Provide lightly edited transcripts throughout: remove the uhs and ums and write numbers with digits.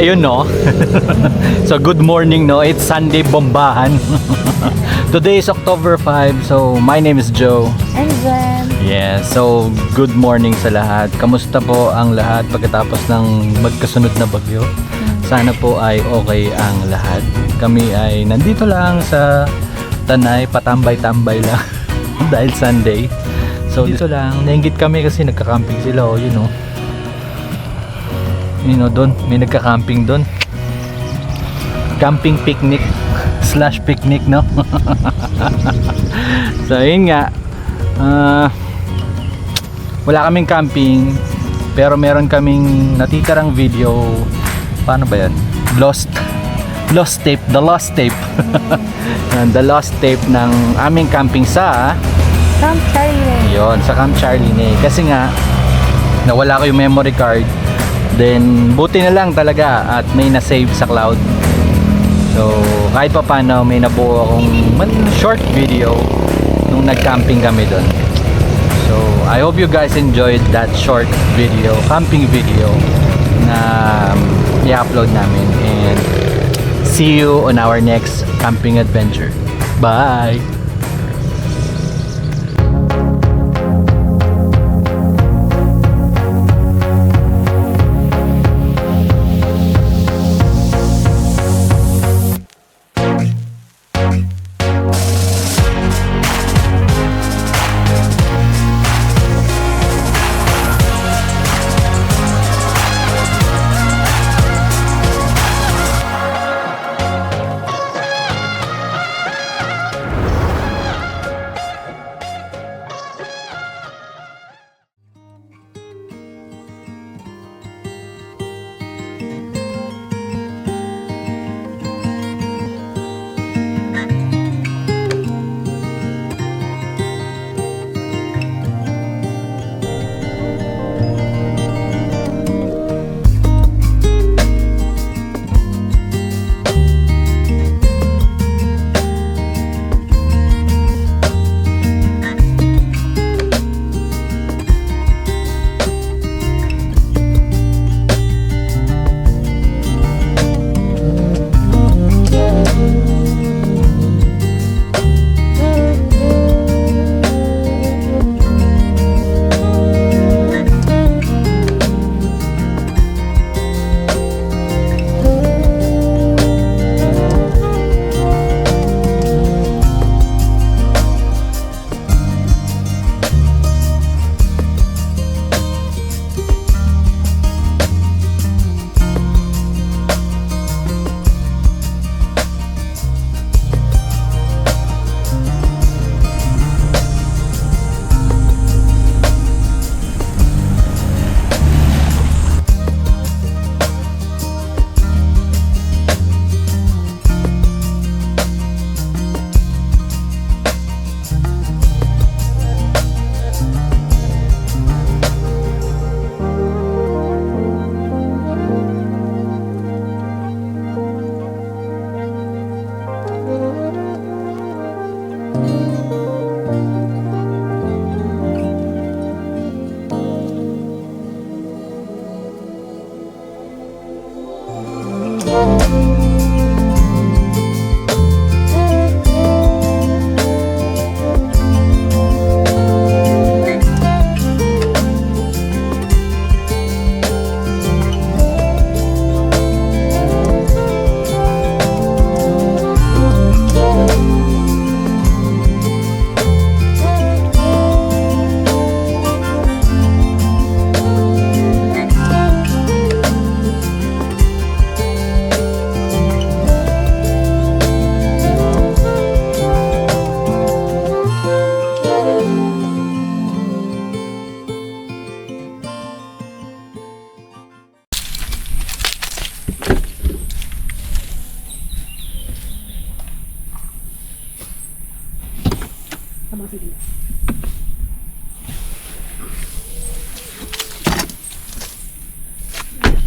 ayun no. So good morning no. It's Sunday Bombahan. Today is October 5. So my name is Joe. And then Yeah, so good morning sa lahat. Kamusta po ang lahat pagkatapos ng magkasunod na bagyo? Sana po ay okay ang lahat. Kami ay nandito lang sa Tanay, patambay-tambay lang dahil Sunday. So dito lang, nainggit kami kasi nagka-camping sila, oh, you know. You know, doon, may nagka-camping doon. Camping picnic / picnic, no? So yun nga, wala kaming camping, pero meron kaming natitirang video. Paano ba yan? Lost tape, the lost tape. The lost tape ng aming camping sa Camp Charlie. yon, sa Camp Charlie. Kasi nga nawala ko yung memory card. Then buti na lang talaga at may na-save sa cloud. So kahit pa paano may nabuo akong short video nung nag-camping kami doon. So I hope you guys enjoyed that short video, camping video na i-upload namin, and see you on our next camping adventure. Bye!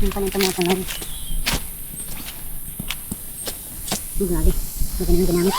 Yung pala yung mga tanong. Grabe. Magaling ginamit.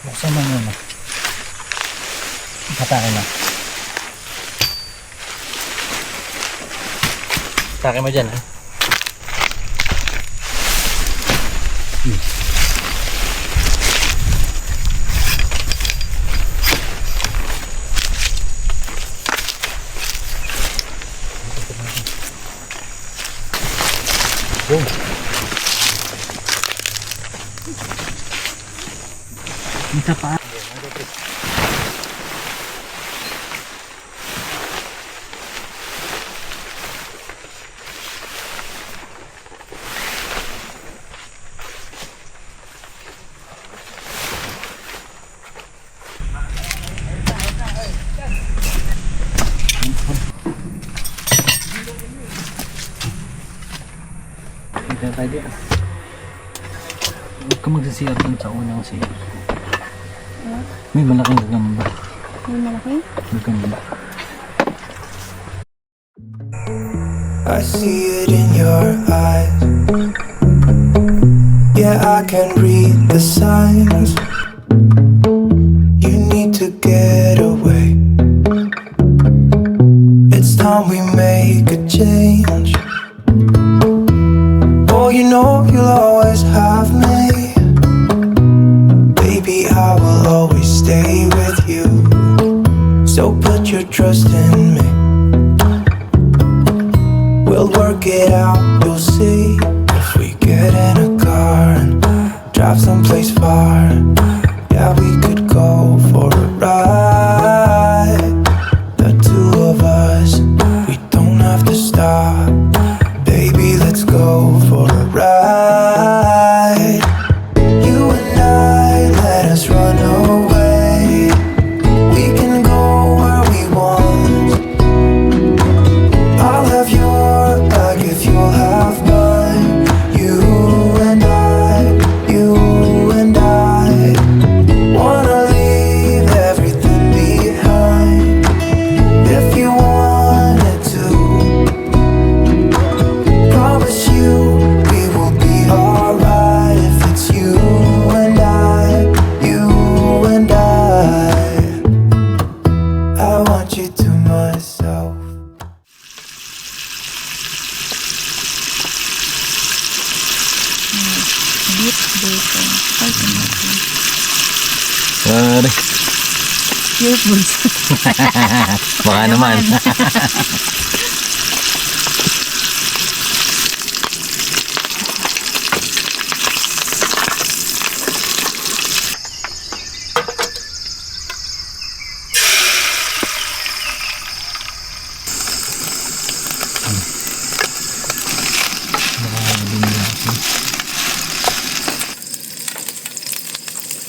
Buksan mo muna. Hatake na. Hatake mo dyan, ha? Boom. Isa pa. Dito tayo dito. Huwag ka magsasiyar dun sa unang siyar. May malaking gagamba. May malaki? Gagamba. I see it in your eyes. Yeah, I can read the signs. You need to get away. It's time we make a change. Oh, you know you'll always have me. Baby, I will always stay with you. So put your trust in me. We'll work it out, you'll see. If we get in a car and drive someplace far, yeah, we could go for a ride. The two of us, we don't have to stop. Baby, let's go for a ride. You and I, let us run away. We can go where we want. I'll have your back if you'll have mine. You and I wanna leave everything behind. If you wanted to, promise you we will be alright. If it's you and I want you to myself. Beef bacon. Ultimately. Sorry. Beef balls. Baka naman.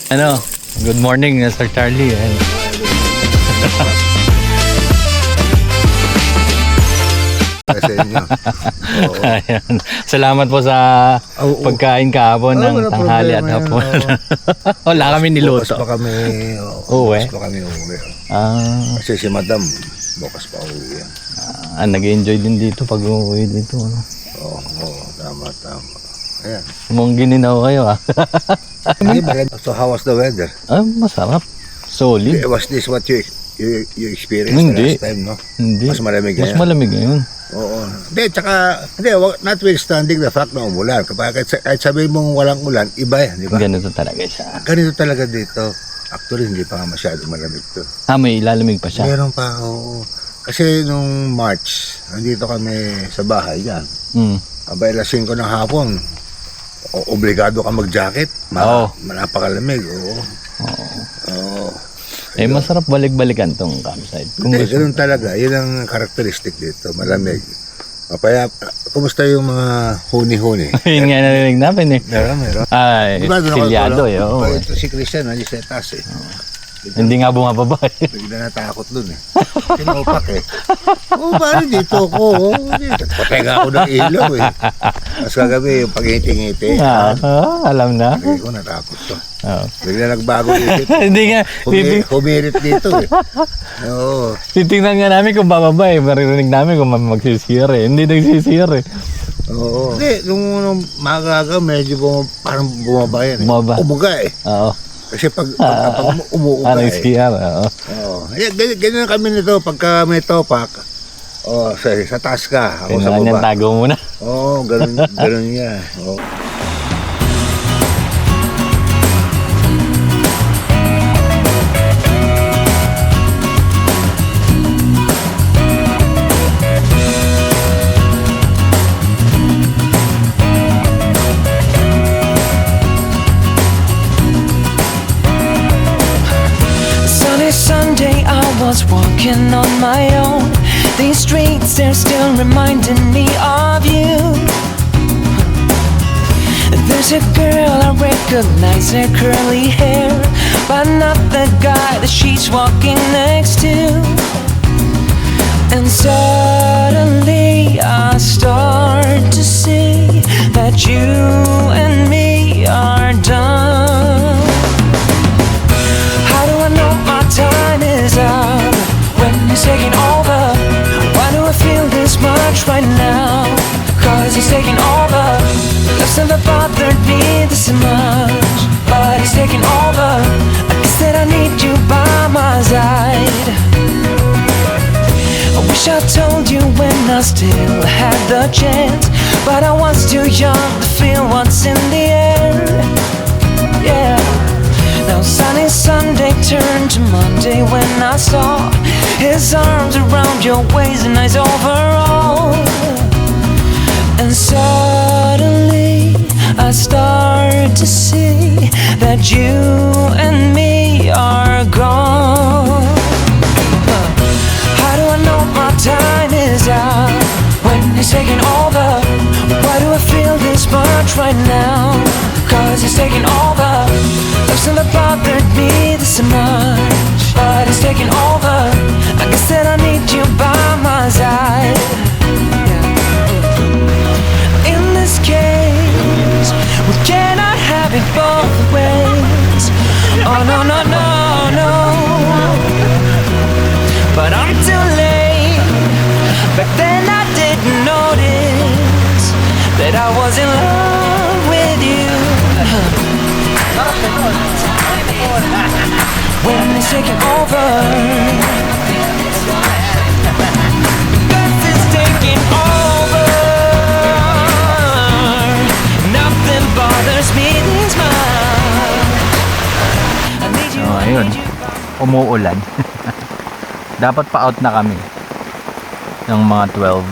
Ano? Good morning, Sir Charlie. Sa inyo. Oo. Ayan. Salamat po sa Oo. pagkain kahapon ng Wala tanghali at problema hapon. yan, Wala kami Bukas niluto. pa kami, Uwi? bukas pa kami uwi. Ah, Kasi si Madam, bukas pa uwi yan. nag-enjoy din dito pag uuwi dito. Ano? Oo, tama. Ayan. Mong gininaw kayo ah. So how was the weather? Ah, masarap. Solid. Was this what you experienced Hindi. the last time, no? Hindi. Mas malamig Mas ngayon. malamig ngayon. Oo. Hindi, notwithstanding the fact na umulan. Kahit sabihin mong walang ulan, iba yan, di ba? Ganito talaga siya. Ganito talaga dito. Actually, hindi pa nga masyado malamig to. Ah, may ilalamig pa siya. Meron pa, oo. Kasi nung March, nandito kami sa bahay yan. Mm. Abay, alas 5 ng hapon, obligado ka mag-jacket. Oo. Napakalamig, oo. Oo. Eh, masarap balik-balikan tong campsite. Kung Hindi, gusto. ganun talaga. Yun ang karakteristik dito, malamig. Kaya, kumusta yung mga huni-huni? Yun nga narinig namin eh. Meron. Ay, Diba, doon ako stilyado tulog? eh. Oo. Ito si Christian, nandiyan sa taas eh. Hindi nga bumababa eh. Bigla natakot dun eh. Tinopak eh. Oo, paano dito ako? Patay ako ng ilaw eh. Tapos kagabi, yung pag-ngiti-ngiti. Alam na. Sabi ko, natakot to. Oo. Bigla nagbago isip. Hindi nga. Humirit dito eh. Oo. Titingnan nga namin kung bababa eh. Maririnig namin kung magsisir eh. Hindi nagsisir eh. Oo. Hindi, nung magaga, medyo parang bumaba yan eh. Bumaba. Umuga eh. Oo. Kasi pag umuuga eh. Nag-CR. Oo. Oo. Ganyan kami nito, pagka may topak, sa taas ka, ako sa Kailangan niyang baba. tago muna. Oo, ganun niya. Oo. Sunny Sunday, I was walking on my own. These streets, they're still reminding me of you. There's a girl, I recognize her curly hair, but not the guy that she's walking next to. And suddenly I start to see that you and me are done. How do I know my time is up when he's taking over? Why do I feel this much right now? Cause he's taking over. Love's never bothered me this much, but he's taking over. I guess that I need you by my side. I wish I told you when I still had the chance, but I was too young to feel what's in the air. Yeah. Now sunny Sunday turned to Monday when I saw his arms around your waist and eyes overall. And suddenly I start to see that you and me are gone. How do I know my time is up when he's taking over? Why do I feel this much right now? Cause he's taking over. Love's never bothered me this much, but he's taking over. I guess that I need you by my side. Yeah. In this case, we cannot have it both ways. Oh no, no, no, no. But I'm too late. Back then I didn't notice that I was in love with you. When it's taking over, this is taking over. Nothing bothers me this much. I need you, I Ayun. need you. Umuulan. Dapat pa-out na kami ng mga 12.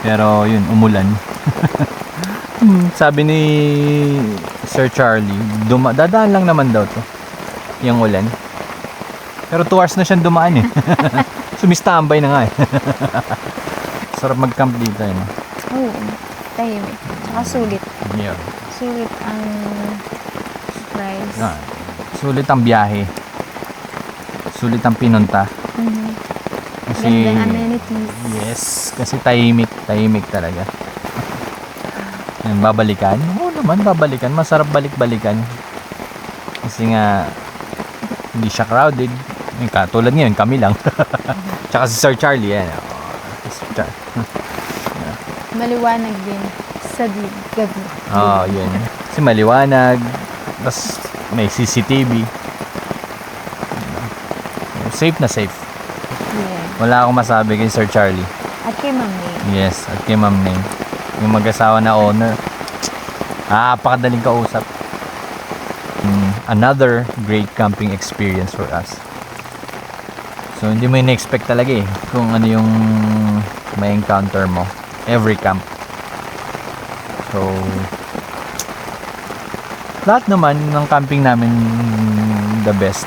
Pero yun, umulan. Sabi ni Sir Charlie, dadaan lang naman daw to yung ulan. Pero 2 hours na siyang dumaan eh. Sumistambay na nga eh. Sarap mag-camp dito eh. No? Oo. Tahimik. Tsaka sulit. Yeah. Sulit ang price. Ah, sulit ang biyahe. Sulit ang pinunta. Mhm. Kasi, Gandang amenities. yes, kasi tahimik talaga. Yan, babalikan? Oo naman, babalikan. Masarap balik-balikan. Kasi nga, hindi siya crowded. Yung katulad ngayon, kami lang. Tsaka si Sir Charlie, yan. Maliwanag din sa gabi. Oo, yun. Kasi maliwanag. Tapos may CCTV. Safe na safe. Yeah. Wala akong masabi kay Sir Charlie. At kay Ma'am May. Yes, at kay Ma'am Neng. Yung mag-asawa na owner. Pakadaling kausap. Another great camping experience for us. So, hindi mo in-expect talaga eh kung ano yung may encounter mo. Every camp. So, lahat naman ng camping namin the best.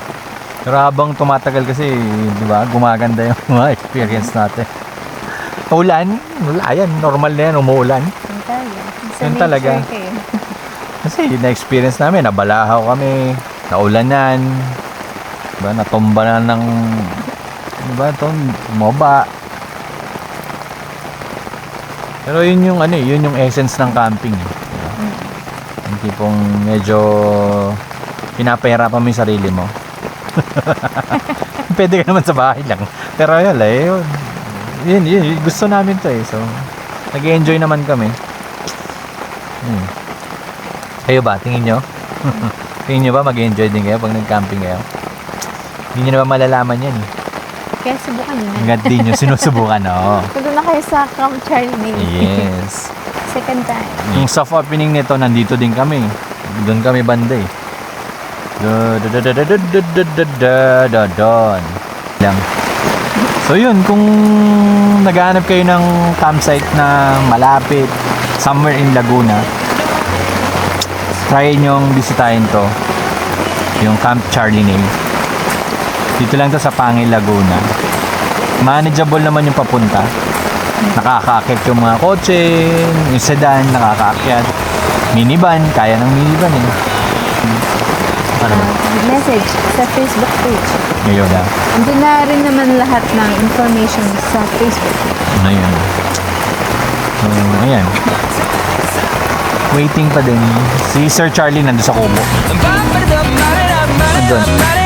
Pero habang tumatagal kasi, di ba, gumaganda yung mga experience natin. Ulan, wala yan. Normal na yan, umuulan. Yun talaga. Sa Yun nature talaga. kayo. Kasi na-experience namin, nabalahaw kami, naulanan, Diba, natumba na ng diba ito, moba. Pero yun yung ano, yun yung essence ng camping. Diba? Yung tipong medyo pinapahirapan mo yung sarili mo. Pwede ka naman sa bahay lang. Pero yun, gusto namin to eh. So, nag-enjoy naman kami. Kayo ba? Tingin nyo? Tingin nyo ba mag-enjoy din kayo pag nag-camping kayo? Hindi nyo naman malalaman yan eh. Kaya subukan nyo na. Hanggat di nyo sinusubukan, oo. Punta na kayo sa Camp Charlie. Yes. Second time. Yung soft opening nito, nandito din kami. Doon kami banda eh. Doon. Lang. So yun, kung naghahanap kayo ng campsite na malapit, somewhere in Laguna, try nyong bisitahin to. Yung Camp Charlie Name. Dito lang to sa Pangil, Laguna. Manageable naman yung papunta. Nakakaakit yung mga kotse, yung sedan, nakakaakyat. Minivan, kaya ng minivan eh. Ano ba? Message sa Facebook page. Ngayon na. Andun na rin naman lahat ng information sa Facebook. Ngayon. So, ayan. Waiting pa din. Si Sir Charlie nandun sa Kubo. Nandun.